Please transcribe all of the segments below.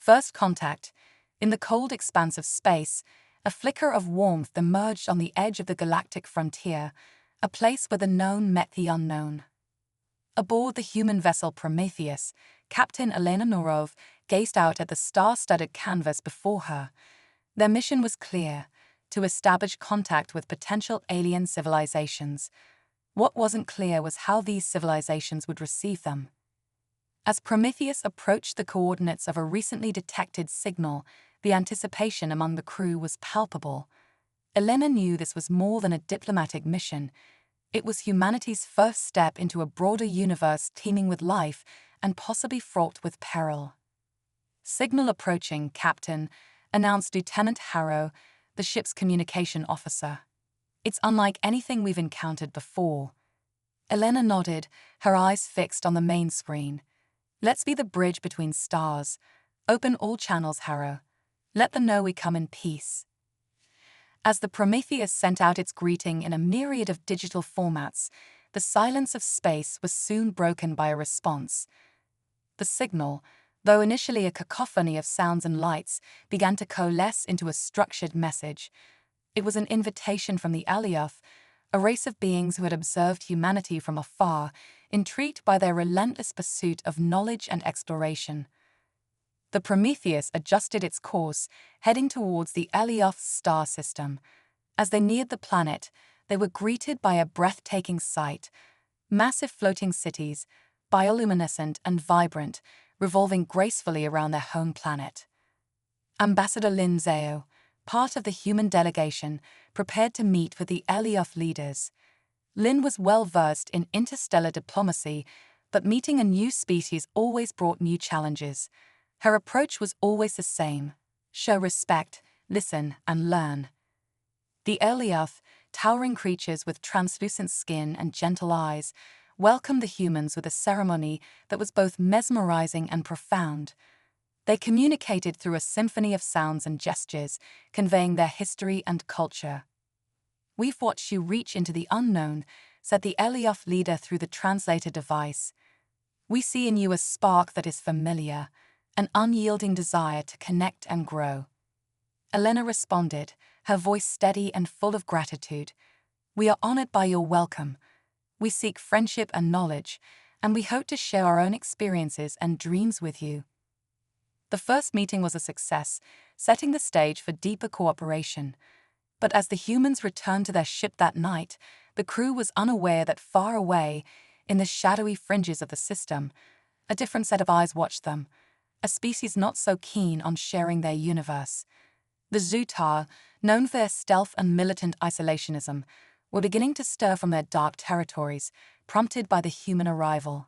First contact. In the cold expanse of space, a flicker of warmth emerged on the edge of the galactic frontier, a place where the known met the unknown. Aboard the human vessel Prometheus, Captain Elena Norov gazed out at the star-studded canvas before her. Their mission was clear: to establish contact with potential alien civilizations. What wasn't clear was how these civilizations would receive them. As Prometheus approached the coordinates of a recently detected signal, the anticipation among the crew was palpable. Elena knew this was more than a diplomatic mission. It was humanity's first step into a broader universe teeming with life and possibly fraught with peril. "Signal approaching, Captain," announced Lieutenant Harrow, the ship's communication officer. "It's unlike anything we've encountered before." Elena nodded, her eyes fixed on the main screen. "Let's be the bridge between stars. Open all channels, Harrow. Let them know we come in peace." As the Prometheus sent out its greeting in a myriad of digital formats, the silence of space was soon broken by a response. The signal, though initially a cacophony of sounds and lights, began to coalesce into a structured message. It was an invitation from the Alioth, a race of beings who had observed humanity from afar, intrigued by their relentless pursuit of knowledge and exploration. The Prometheus adjusted its course, heading towards the Alioth's star system. As they neared the planet, they were greeted by a breathtaking sight: massive floating cities, bioluminescent and vibrant, revolving gracefully around their home planet. Ambassador Lin Zhao, part of the human delegation, prepared to meet with the Alioth leaders. Lin was well-versed in interstellar diplomacy, but meeting a new species always brought new challenges. Her approach was always the same: show respect, listen, and learn. The Alioth, towering creatures with translucent skin and gentle eyes, welcomed the humans with a ceremony that was both mesmerizing and profound. They communicated through a symphony of sounds and gestures, conveying their history and culture. "We've watched you reach into the unknown," said the Alioth leader through the translator device. "We see in you a spark that is familiar, an unyielding desire to connect and grow." Elena responded, her voice steady and full of gratitude. "We are honored by your welcome. We seek friendship and knowledge, and we hope to share our own experiences and dreams with you." The first meeting was a success, setting the stage for deeper cooperation. But as the humans returned to their ship that night, the crew was unaware that far away, in the shadowy fringes of the system, a different set of eyes watched them, a species not so keen on sharing their universe. The Zootar, known for their stealth and militant isolationism, were beginning to stir from their dark territories, prompted by the human arrival.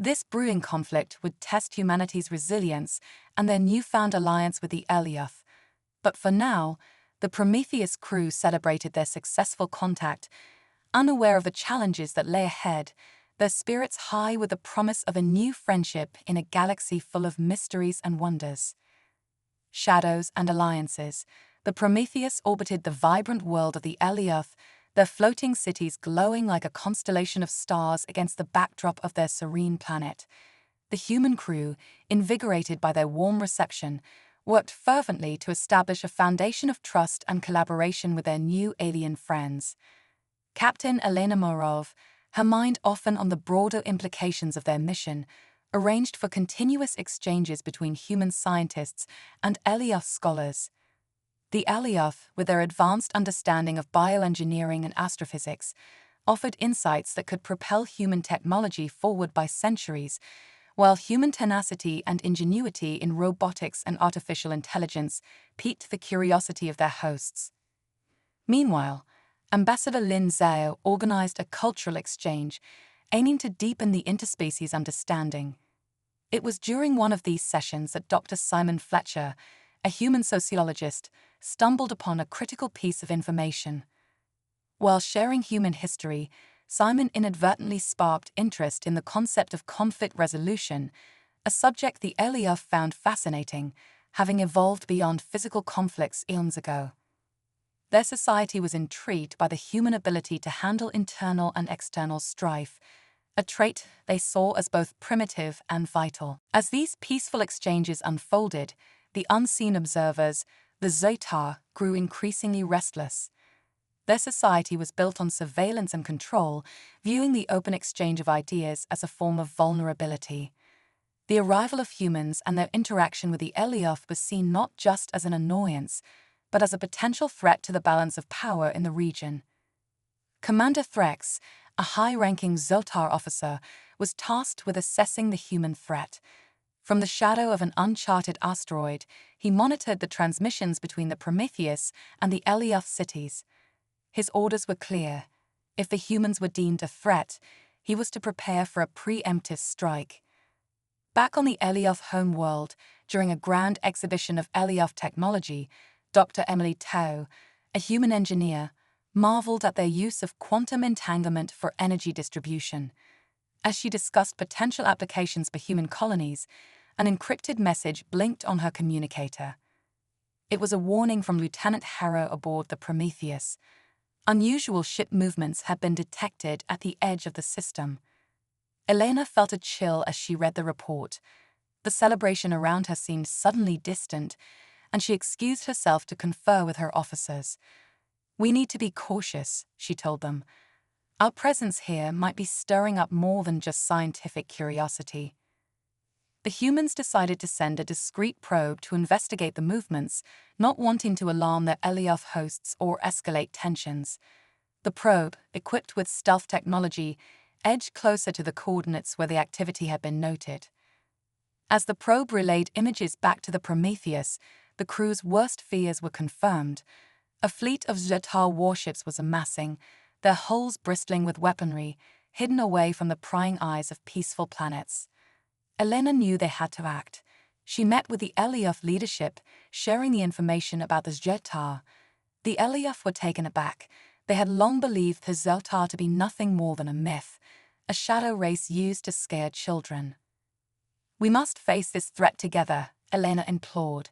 This brewing conflict would test humanity's resilience and their newfound alliance with the Alioth. But for now, the Prometheus crew celebrated their successful contact, unaware of the challenges that lay ahead, their spirits high with the promise of a new friendship in a galaxy full of mysteries and wonders. Shadows and alliances, the Prometheus orbited the vibrant world of the Alioth, their floating cities glowing like a constellation of stars against the backdrop of their serene planet. The human crew, invigorated by their warm reception, worked fervently to establish a foundation of trust and collaboration with their new alien friends. Captain Elena Morov, her mind often on the broader implications of their mission, arranged for continuous exchanges between human scientists and Alioth scholars. The Alioth, with their advanced understanding of bioengineering and astrophysics, offered insights that could propel human technology forward by centuries, while human tenacity and ingenuity in robotics and artificial intelligence piqued the curiosity of their hosts. Meanwhile, Ambassador Lin Zhao organized a cultural exchange, aiming to deepen the interspecies understanding. It was during one of these sessions that Dr. Simon Fletcher, a human sociologist, stumbled upon a critical piece of information. While sharing human history, Simon inadvertently sparked interest in the concept of conflict resolution, a subject the Alioth found fascinating, having evolved beyond physical conflicts eons ago. Their society was intrigued by the human ability to handle internal and external strife, a trait they saw as both primitive and vital. As these peaceful exchanges unfolded, the unseen observers, the Zetar, grew increasingly restless. Their society was built on surveillance and control, viewing the open exchange of ideas as a form of vulnerability. The arrival of humans and their interaction with the Elioth was seen not just as an annoyance, but as a potential threat to the balance of power in the region. Commander Threx, a high-ranking Zotar officer, was tasked with assessing the human threat. From the shadow of an uncharted asteroid, he monitored the transmissions between the Prometheus and the Elioth cities. His orders were clear. If the humans were deemed a threat, he was to prepare for a preemptive strike. Back on the Elioth homeworld, during a grand exhibition of Elioth technology, Dr. Emily Tao, a human engineer, marveled at their use of quantum entanglement for energy distribution. As she discussed potential applications for human colonies, an encrypted message blinked on her communicator. It was a warning from Lieutenant Harrow aboard the Prometheus. Unusual ship movements had been detected at the edge of the system. Elena felt a chill as she read the report. The celebration around her seemed suddenly distant, and she excused herself to confer with her officers. "We need to be cautious," she told them. "Our presence here might be stirring up more than just scientific curiosity." The humans decided to send a discreet probe to investigate the movements, not wanting to alarm their Elioth hosts or escalate tensions. The probe, equipped with stealth technology, edged closer to the coordinates where the activity had been noted. As the probe relayed images back to the Prometheus, the crew's worst fears were confirmed. A fleet of Zetar warships was amassing, their hulls bristling with weaponry, hidden away from the prying eyes of peaceful planets. Elena knew they had to act. She met with the Elioth leadership, sharing the information about the Zetar. The Elioth were taken aback. They had long believed the Zetar to be nothing more than a myth, a shadow race used to scare children. "We must face this threat together," Elena implored.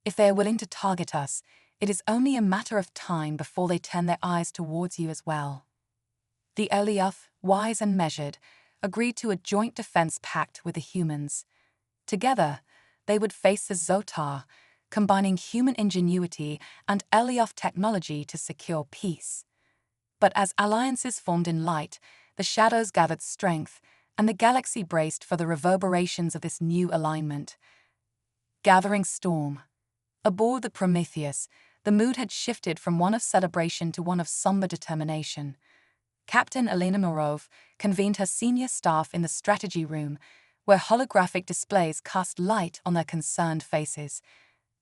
"If they are willing to target us, it is only a matter of time before they turn their eyes towards you as well." The Elioth, wise and measured, agreed to a joint defense pact with the humans. Together, they would face the Zotar, combining human ingenuity and Elioth technology to secure peace. But as alliances formed in light, the shadows gathered strength, and the galaxy braced for the reverberations of this new alignment. Gathering storm. Aboard the Prometheus, the mood had shifted from one of celebration to one of somber determination. Captain Elena Morov convened her senior staff in the strategy room, where holographic displays cast light on their concerned faces.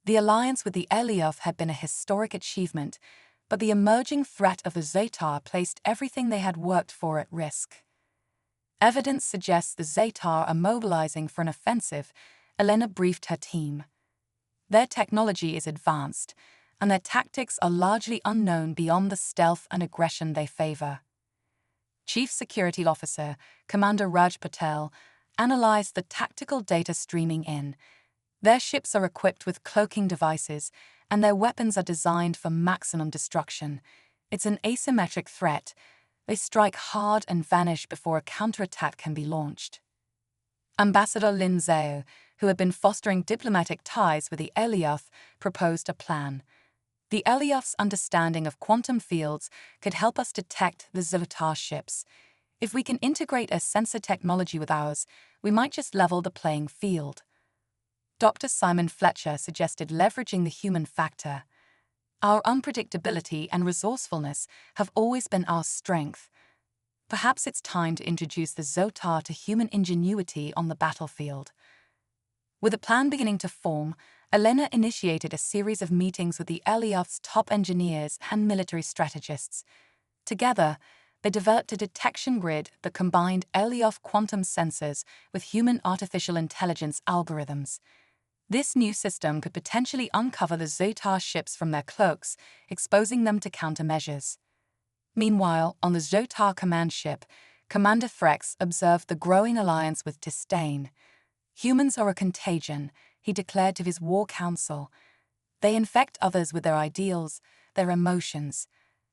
The alliance with the Elioth had been a historic achievement, but the emerging threat of the Zetar placed everything they had worked for at risk. Evidence suggests the Zetar are mobilizing for an offensive, Elena briefed her team. Their technology is advanced, and their tactics are largely unknown beyond the stealth and aggression they favor. Chief Security Officer, Commander Raj Patel, analyzed the tactical data streaming in. Their ships are equipped with cloaking devices, and their weapons are designed for maximum destruction. It's an asymmetric threat. They strike hard and vanish before a counterattack can be launched. Ambassador Lin Zhao, who had been fostering diplomatic ties with the Elioth, proposed a plan. "The Elioth's understanding of quantum fields could help us detect the Zetar ships. If we can integrate a sensor technology with ours, we might just level the playing field." Dr. Simon Fletcher suggested leveraging the human factor. "Our unpredictability and resourcefulness have always been our strength. Perhaps it's time to introduce the Zotar to human ingenuity on the battlefield." With a plan beginning to form, Elena initiated a series of meetings with the Elioth's top engineers and military strategists. Together, they developed a detection grid that combined Elioth quantum sensors with human artificial intelligence algorithms. This new system could potentially uncover the Zetar ships from their cloaks, exposing them to countermeasures. Meanwhile, on the Zetar command ship, Commander Threx observed the growing alliance with disdain. "Humans are a contagion," he declared to his war council. "They infect others with their ideals, their emotions.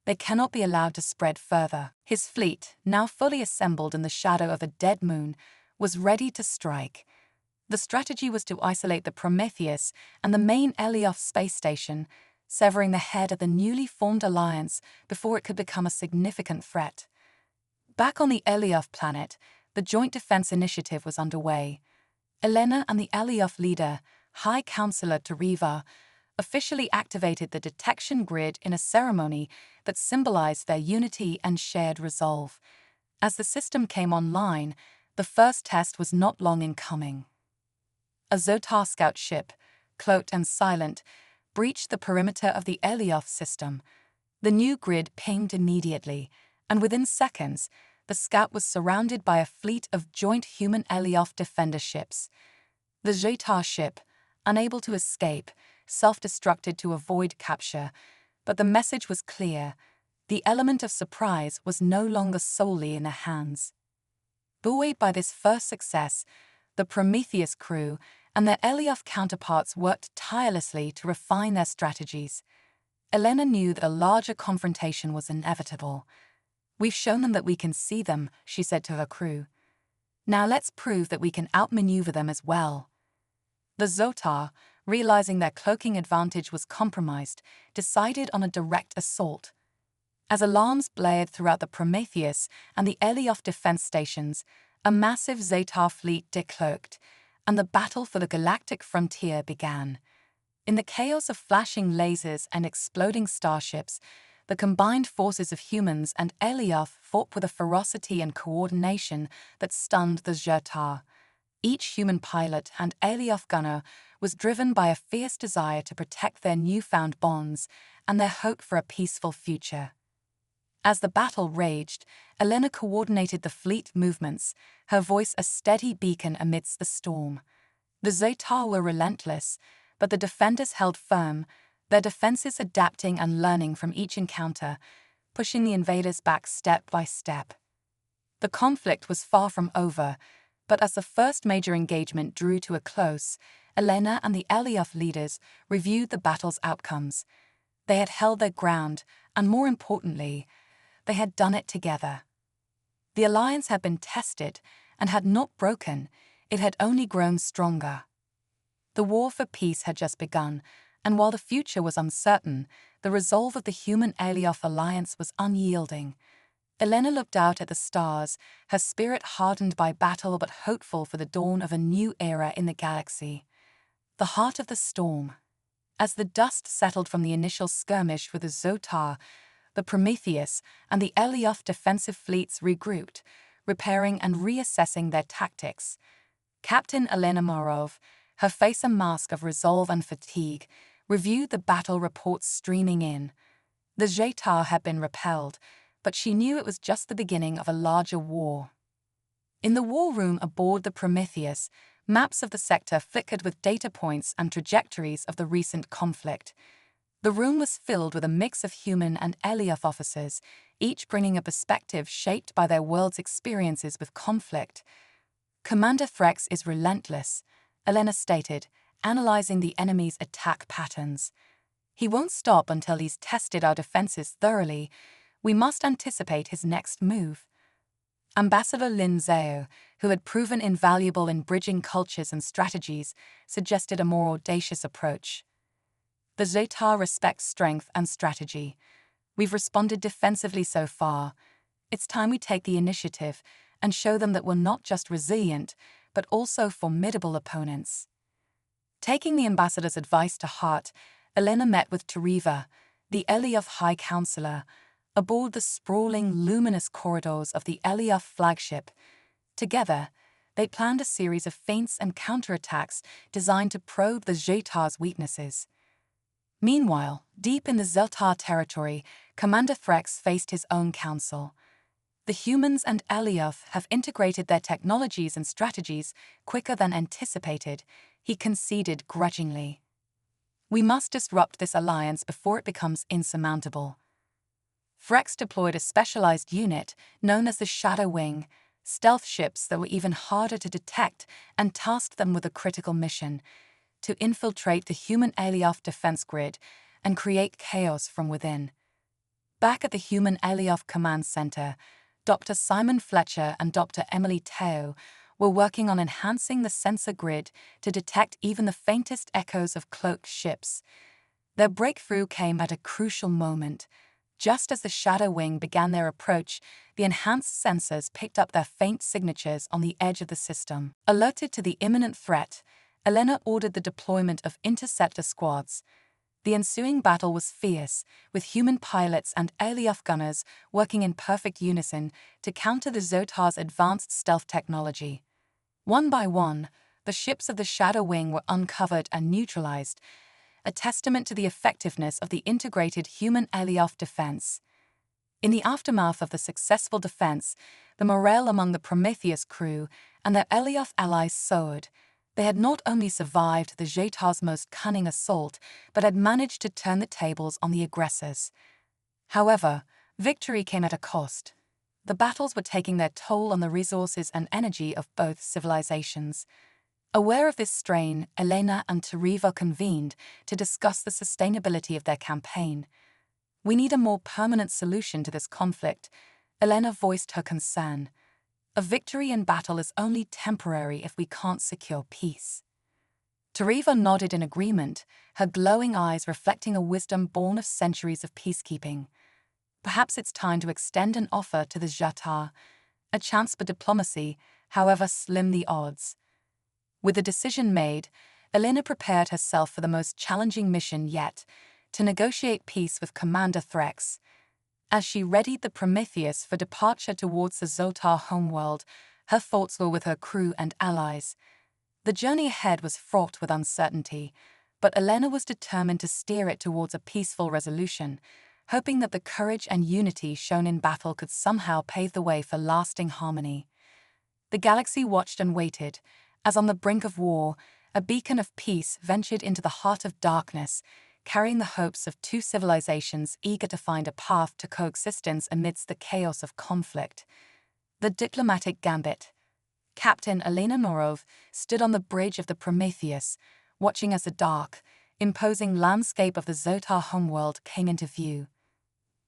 They cannot be allowed to spread further. His fleet, now fully assembled in the shadow of a dead moon, was ready to strike. The strategy was to isolate the Prometheus and the main Elioth space station, severing the head of the newly formed alliance before it could become a significant threat. Back on the Elioth planet, the Joint Defense Initiative was underway. Elena and the Elioth leader, High Counselor Teriva, officially activated the detection grid in a ceremony that symbolized their unity and shared resolve. As the system came online, the first test was not long in coming. A Zotar scout ship, cloaked and silent, breached the perimeter of the Elioth system. The new grid pinged immediately, and within seconds, the scout was surrounded by a fleet of joint human Elioth defender ships. The Zotar ship, unable to escape, self-destructed to avoid capture, but the message was clear. The element of surprise was no longer solely in their hands. Buoyed by this first success, the Prometheus crew and their Elioth counterparts worked tirelessly to refine their strategies. Elena knew that a larger confrontation was inevitable. "We've shown them that we can see them," she said to her crew. "Now let's prove that we can outmaneuver them as well." The Zotar, realizing their cloaking advantage was compromised, decided on a direct assault. As alarms blared throughout the Prometheus and the Elioth defense stations, a massive Zotar fleet decloaked, and the battle for the galactic frontier began. In the chaos of flashing lasers and exploding starships, the combined forces of humans and Elioth fought with a ferocity and coordination that stunned the Zotar. Each human pilot and Elioth gunner was driven by a fierce desire to protect their newfound bonds and their hope for a peaceful future. As the battle raged, Elena coordinated the fleet movements, her voice a steady beacon amidst the storm. The Zotar were relentless, but the defenders held firm, their defenses adapting and learning from each encounter, pushing the invaders back step by step. The conflict was far from over, but as the first major engagement drew to a close, Elena and the Elioth leaders reviewed the battle's outcomes. They had held their ground, and more importantly, they had done it together. The alliance had been tested and had not broken, it had only grown stronger. The war for peace had just begun, and while the future was uncertain, the resolve of the human Elioth alliance was unyielding. Elena looked out at the stars, her spirit hardened by battle but hopeful for the dawn of a new era in the galaxy. The heart of the storm. As the dust settled from the initial skirmish with the Zotar, the Prometheus and the Elioth defensive fleets regrouped, repairing and reassessing their tactics. Captain Elena Marov, her face a mask of resolve and fatigue, reviewed the battle reports streaming in. The Zotar had been repelled, but she knew it was just the beginning of a larger war. In the war room aboard the Prometheus, maps of the sector flickered with data points and trajectories of the recent conflict. The room was filled with a mix of human and Elioth officers, each bringing a perspective shaped by their world's experiences with conflict. "Commander Threx is relentless," Elena stated, analyzing the enemy's attack patterns. "He won't stop until he's tested our defenses thoroughly. We must anticipate his next move." Ambassador Lin Zhao, who had proven invaluable in bridging cultures and strategies, suggested a more audacious approach. "The Zotar respects strength and strategy. We've responded defensively so far. It's time we take the initiative and show them that we're not just resilient, but also formidable opponents." Taking the ambassador's advice to heart, Elena met with Teriva, the Elioth High Counselor, aboard the sprawling, luminous corridors of the Elioth flagship. Together, they planned a series of feints and counterattacks designed to probe the Zotar's weaknesses. Meanwhile, deep in the Zotar territory, Commander Threx faced his own council. The humans and Elioth have integrated their technologies and strategies quicker than anticipated, he conceded grudgingly. "We must disrupt this alliance before it becomes insurmountable." Threx deployed a specialized unit known as the Shadow Wing, stealth ships that were even harder to detect, and tasked them with a critical mission: to infiltrate the human Elioth defense grid and create chaos from within. Back at the Human Alioth Command Center, Dr. Simon Fletcher and Dr. Emily Teo were working on enhancing the sensor grid to detect even the faintest echoes of cloaked ships. Their breakthrough came at a crucial moment. Just as the Shadow Wing began their approach, the enhanced sensors picked up their faint signatures on the edge of the system. Alerted to the imminent threat, Elena ordered the deployment of interceptor squads. The ensuing battle was fierce, with human pilots and Alioth gunners working in perfect unison to counter the Zotar's advanced stealth technology. One by one, the ships of the Shadow Wing were uncovered and neutralized, a testament to the effectiveness of the integrated human Alioth defense. In the aftermath of the successful defense, the morale among the Prometheus crew and their Alioth allies soared. They had not only survived the Zotar's most cunning assault, but had managed to turn the tables on the aggressors. However, victory came at a cost. The battles were taking their toll on the resources and energy of both civilizations. Aware of this strain, Elena and Teriva convened to discuss the sustainability of their campaign. "We need a more permanent solution to this conflict," Elena voiced her concern. "A victory in battle is only temporary if we can't secure peace." Teriva nodded in agreement, her glowing eyes reflecting a wisdom born of centuries of peacekeeping. "Perhaps it's time to extend an offer to the Zotar, a chance for diplomacy, however slim the odds." With the decision made, Elena prepared herself for the most challenging mission yet, to negotiate peace with Commander Threx. As she readied the Prometheus for departure towards the Zotar homeworld, her thoughts were with her crew and allies. The journey ahead was fraught with uncertainty, but Elena was determined to steer it towards a peaceful resolution, hoping that the courage and unity shown in battle could somehow pave the way for lasting harmony. The galaxy watched and waited, as on the brink of war, a beacon of peace ventured into the heart of darkness, carrying the hopes of two civilizations eager to find a path to coexistence amidst the chaos of conflict. The diplomatic gambit. Captain Elena Norov stood on the bridge of the Prometheus, watching as the dark, imposing landscape of the Zotar homeworld came into view.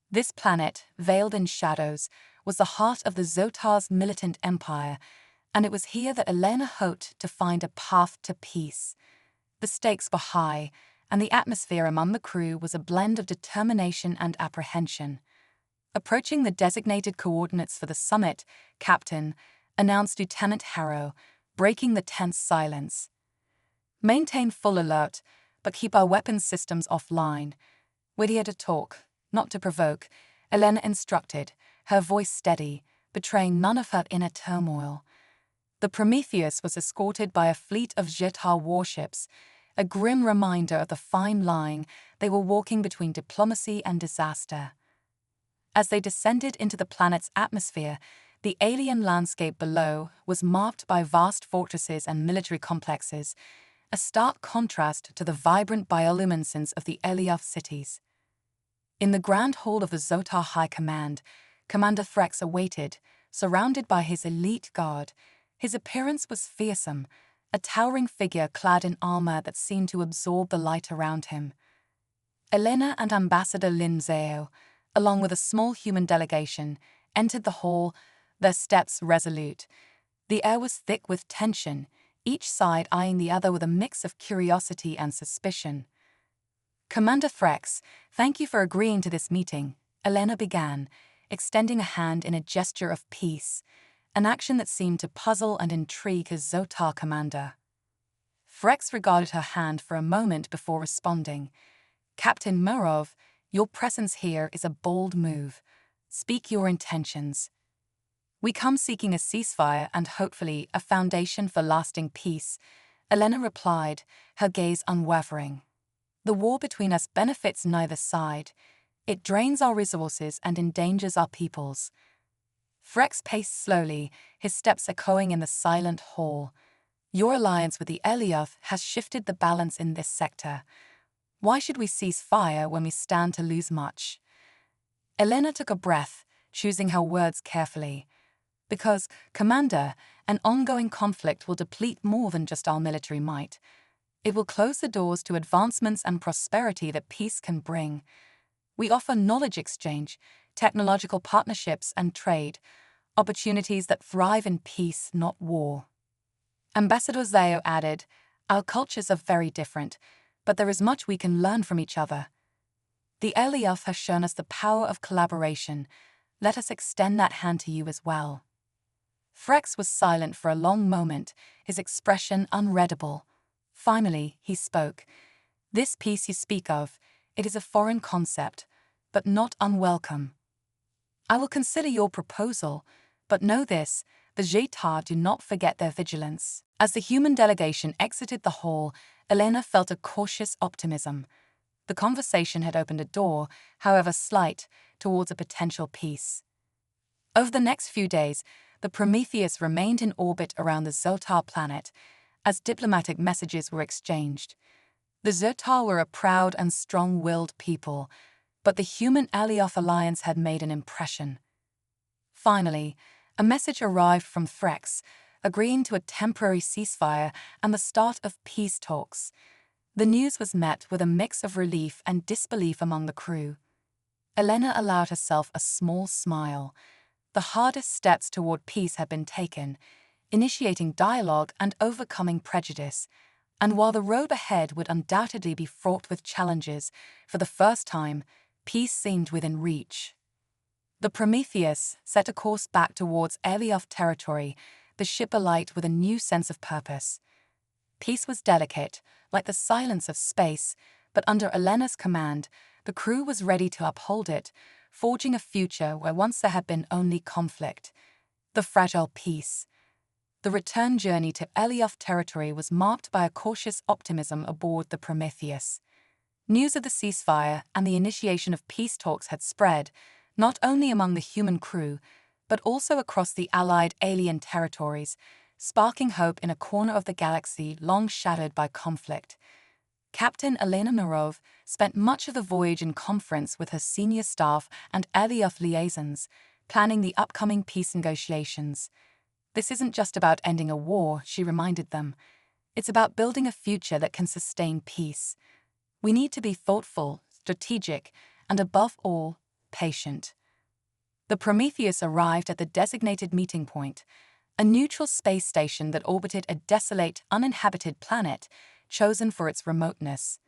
This planet, veiled in shadows, was the heart of the Zotar's militant empire, and it was here that Elena hoped to find a path to peace. The stakes were high, and the atmosphere among the crew was a blend of determination and apprehension. Approaching the designated coordinates for the summit, Captain, announced Lieutenant Harrow, breaking the tense silence. "Maintain full alert, but keep our weapons systems offline. We're here to talk, not to provoke," Elena instructed, her voice steady, betraying none of her inner turmoil. The Prometheus was escorted by a fleet of Zotar warships, a grim reminder of the fine line they were walking between diplomacy and disaster. As they descended into the planet's atmosphere, the alien landscape below was marked by vast fortresses and military complexes, a stark contrast to the vibrant bioluminescence of the Alioth cities. In the grand hall of the Zotar High Command, Commander Threx awaited, surrounded by his elite guard. His appearance was fearsome, a towering figure clad in armor that seemed to absorb the light around him. Elena and Ambassador Lin Zhao, along with a small human delegation, entered the hall, their steps resolute. The air was thick with tension, each side eyeing the other with a mix of curiosity and suspicion. "Commander Threx, thank you for agreeing to this meeting," Elena began, extending a hand in a gesture of peace, an action that seemed to puzzle and intrigue his Zotar commander. Threx regarded her hand for a moment before responding. "Captain Murov, your presence here is a bold move. Speak your intentions." "We come seeking a ceasefire and hopefully a foundation for lasting peace," Elena replied, her gaze unwavering. "The war between us benefits neither side. It drains our resources and endangers our peoples." Threx paced slowly, his steps echoing in the silent hall. "Your alliance with the Alioth has shifted the balance in this sector. Why should we cease fire when we stand to lose much?" Elena took a breath, choosing her words carefully. "Because, Commander, an ongoing conflict will deplete more than just our military might. It will close the doors to advancements and prosperity that peace can bring. We offer knowledge exchange, technological partnerships, and trade, opportunities that thrive in peace, not war. Ambassador Zhao added, "Our cultures are very different, but there is much we can learn from each other. The Elioth has shown us the power of collaboration. Let us extend that hand to you as well." Threx was silent for a long moment, his expression unreadable. Finally, he spoke. "This peace you speak of, it is a foreign concept, but not unwelcome. I will consider your proposal, but know this, the Zheta do not forget their vigilance." As the human delegation exited the hall, Elena felt a cautious optimism. The conversation had opened a door, however slight, towards a potential peace. Over the next few days, the Prometheus remained in orbit around the Zotar planet, as diplomatic messages were exchanged. The Zotar were a proud and strong-willed people, but the human Elioth alliance had made an impression. Finally, a message arrived from Threx, agreeing to a temporary ceasefire and the start of peace talks. The news was met with a mix of relief and disbelief among the crew. Elena allowed herself a small smile. The hardest steps toward peace had been taken, initiating dialogue and overcoming prejudice. And while the road ahead would undoubtedly be fraught with challenges, for the first time, peace seemed within reach. The Prometheus set a course back towards Elioth territory, the ship alight with a new sense of purpose. Peace was delicate, like the silence of space, but under Elena's command, the crew was ready to uphold it, forging a future where once there had been only conflict. The fragile peace. The return journey to Elioth territory was marked by a cautious optimism aboard the Prometheus. News of the ceasefire and the initiation of peace talks had spread, not only among the human crew, but also across the allied alien territories, sparking hope in a corner of the galaxy long shadowed by conflict. Captain Elena Narov spent much of the voyage in conference with her senior staff and Elioth liaisons, planning the upcoming peace negotiations. "This isn't just about ending a war," she reminded them. "It's about building a future that can sustain peace. We need to be thoughtful, strategic, and above all, patient." The Prometheus arrived at the designated meeting point, a neutral space station that orbited a desolate, uninhabited planet chosen for its remoteness.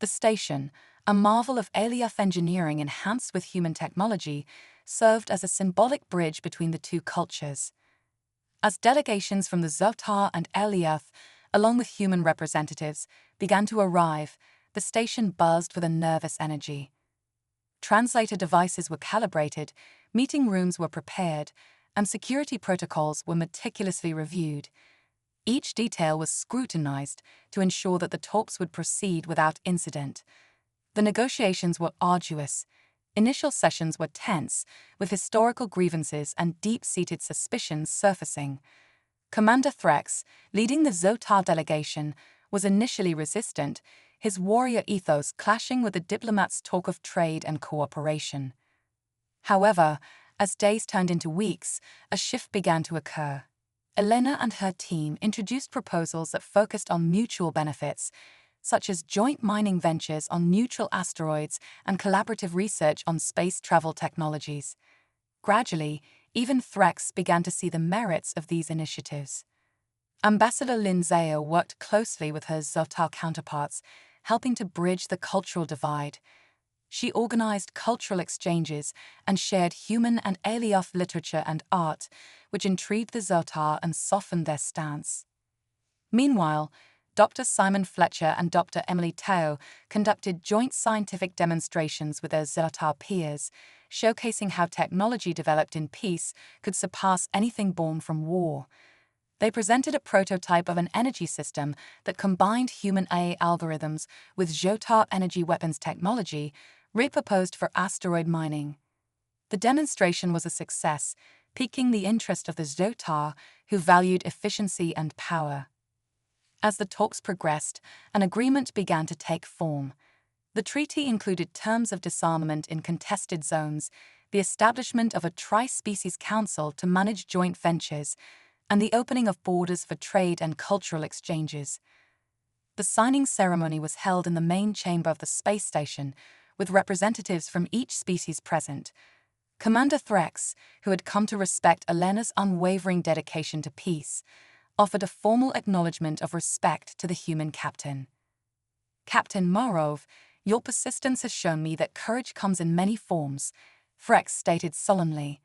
The station, a marvel of Elioth engineering enhanced with human technology, served as a symbolic bridge between the two cultures. As delegations from the Zotar and Elioth, along with human representatives, began to arrive, the station buzzed with a nervous energy. Translator devices were calibrated, meeting rooms were prepared, and security protocols were meticulously reviewed. Each detail was scrutinized to ensure that the talks would proceed without incident. The negotiations were arduous. Initial sessions were tense, with historical grievances and deep-seated suspicions surfacing. Commander Threx, leading the Zotar delegation, was initially resistant, his warrior ethos clashing with the diplomats' talk of trade and cooperation. However, as days turned into weeks, a shift began to occur. Elena and her team introduced proposals that focused on mutual benefits, such as joint mining ventures on neutral asteroids and collaborative research on space travel technologies. Gradually, even Threx began to see the merits of these initiatives. Ambassador Lin Zhao worked closely with her Zotar counterparts, helping to bridge the cultural divide. She organized cultural exchanges and shared human and Elioth literature and art, which intrigued the Zotar and softened their stance. Meanwhile, Dr. Simon Fletcher and Dr. Emily Tao conducted joint scientific demonstrations with their Zotar peers, showcasing how technology developed in peace could surpass anything born from war. They presented a prototype of an energy system that combined human AI algorithms with Zotar energy weapons technology, repurposed for asteroid mining. The demonstration was a success, piquing the interest of the Zotar, who valued efficiency and power. As the talks progressed, an agreement began to take form. The treaty included terms of disarmament in contested zones, the establishment of a tri-species council to manage joint ventures, and the opening of borders for trade and cultural exchanges. The signing ceremony was held in the main chamber of the space station, with representatives from each species present. Commander Threx, who had come to respect Elena's unwavering dedication to peace, offered a formal acknowledgement of respect to the human captain. "Captain Marov, your persistence has shown me that courage comes in many forms," Threx stated solemnly.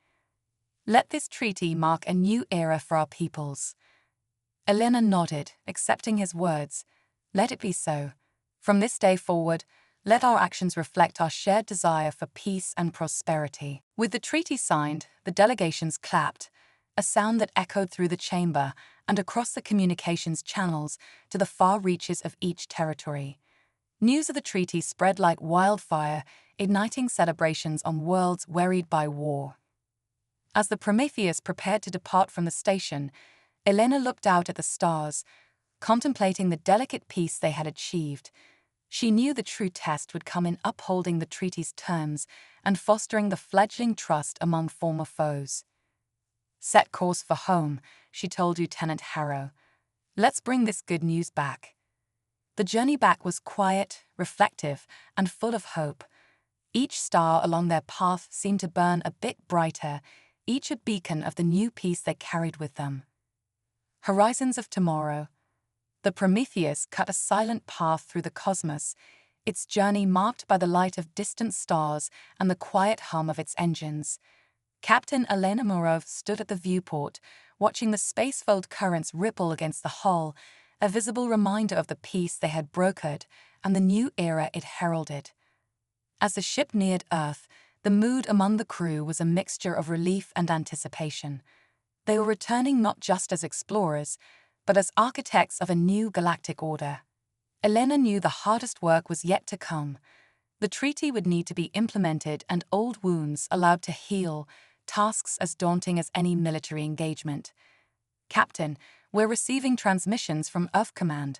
"Let this treaty mark a new era for our peoples." Elena nodded, accepting his words. "Let it be so. From this day forward, let our actions reflect our shared desire for peace and prosperity." With the treaty signed, the delegations clapped, a sound that echoed through the chamber and across the communications channels to the far reaches of each territory. News of the treaty spread like wildfire, igniting celebrations on worlds wearied by war. As the Prometheus prepared to depart from the station, Elena looked out at the stars, contemplating the delicate peace they had achieved. She knew the true test would come in upholding the treaty's terms and fostering the fledgling trust among former foes. "Set course for home," she told Lieutenant Harrow. "Let's bring this good news back." The journey back was quiet, reflective, and full of hope. Each star along their path seemed to burn a bit brighter, each a beacon of the new peace they carried with them. Horizons of tomorrow. The Prometheus cut a silent path through the cosmos, its journey marked by the light of distant stars and the quiet hum of its engines. Captain Elena Morov stood at the viewport, watching the spacefold currents ripple against the hull, a visible reminder of the peace they had brokered and the new era it heralded. As the ship neared Earth, the mood among the crew was a mixture of relief and anticipation. They were returning not just as explorers, but as architects of a new galactic order. Elena knew the hardest work was yet to come. The treaty would need to be implemented and old wounds allowed to heal, tasks as daunting as any military engagement. "Captain, we're receiving transmissions from Earth Command,"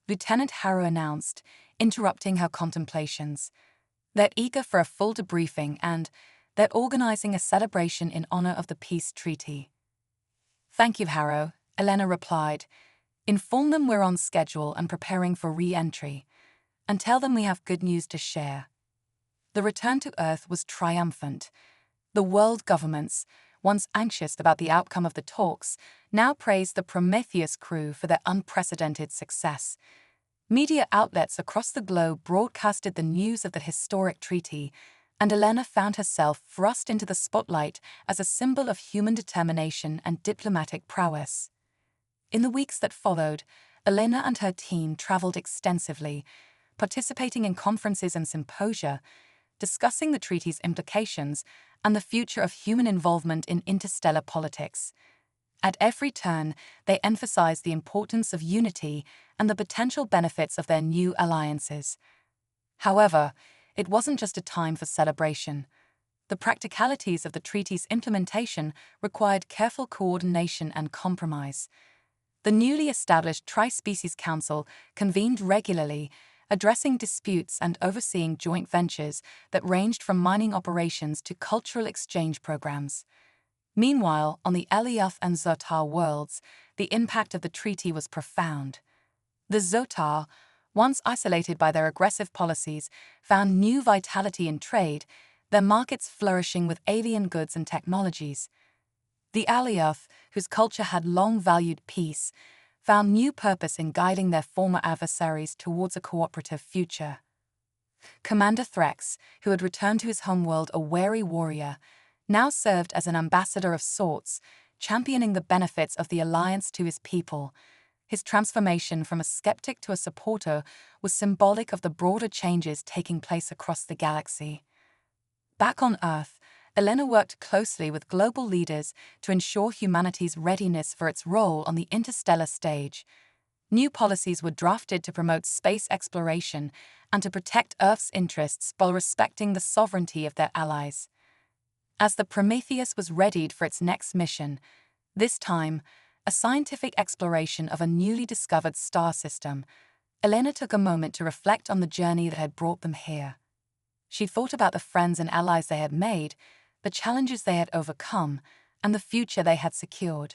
Lieutenant Harrow announced, interrupting her contemplations. "They're eager for a full debriefing and they're organizing a celebration in honor of the peace treaty." "Thank you, Harrow," Elena replied. "Inform them we're on schedule and preparing for re-entry, and tell them we have good news to share." The return to Earth was triumphant. The world governments, once anxious about the outcome of the talks, now praised the Prometheus crew for their unprecedented success. Media outlets across the globe broadcasted the news of the historic treaty, and Elena found herself thrust into the spotlight as a symbol of human determination and diplomatic prowess. In the weeks that followed, Elena and her team traveled extensively, participating in conferences and symposia, discussing the treaty's implications and the future of human involvement in interstellar politics. At every turn, they emphasized the importance of unity and the potential benefits of their new alliances. However, it wasn't just a time for celebration. The practicalities of the treaty's implementation required careful coordination and compromise. The newly established Tri-Species Council convened regularly, addressing disputes and overseeing joint ventures that ranged from mining operations to cultural exchange programs. Meanwhile, on the Alioth and Zotar worlds, the impact of the treaty was profound. The Zotar, once isolated by their aggressive policies, found new vitality in trade, their markets flourishing with alien goods and technologies. The Alioth, whose culture had long valued peace, found new purpose in guiding their former adversaries towards a cooperative future. Commander Threx, who had returned to his homeworld a wary warrior, now served as an ambassador of sorts, championing the benefits of the alliance to his people. His transformation from a skeptic to a supporter was symbolic of the broader changes taking place across the galaxy. Back on Earth, Elena worked closely with global leaders to ensure humanity's readiness for its role on the interstellar stage. New policies were drafted to promote space exploration and to protect Earth's interests while respecting the sovereignty of their allies. As the Prometheus was readied for its next mission, this time, a scientific exploration of a newly discovered star system, Elena took a moment to reflect on the journey that had brought them here. She thought about the friends and allies they had made, the challenges they had overcome, and the future they had secured.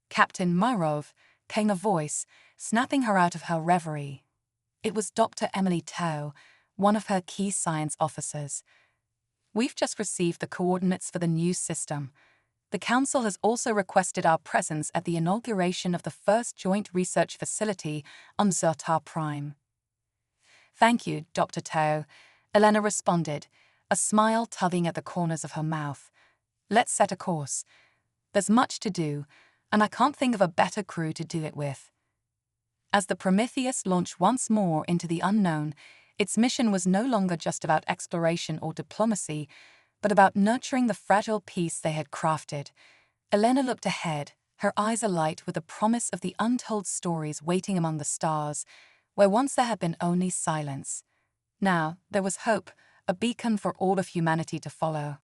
"Captain Marov," came a voice, snapping her out of her reverie. It was Dr. Emily Tao, one of her key science officers. "We've just received the coordinates for the new system. The Council has also requested our presence at the inauguration of the first joint research facility on Zertar Prime." "Thank you, Dr. Tao," Elena responded, a smile tugging at the corners of her mouth. "Let's set a course. There's much to do, and I can't think of a better crew to do it with." As the Prometheus launched once more into the unknown, its mission was no longer just about exploration or diplomacy, but about nurturing the fragile peace they had crafted. Elena looked ahead, her eyes alight with the promise of the untold stories waiting among the stars, where once there had been only silence. Now there was hope, a beacon for all of humanity to follow.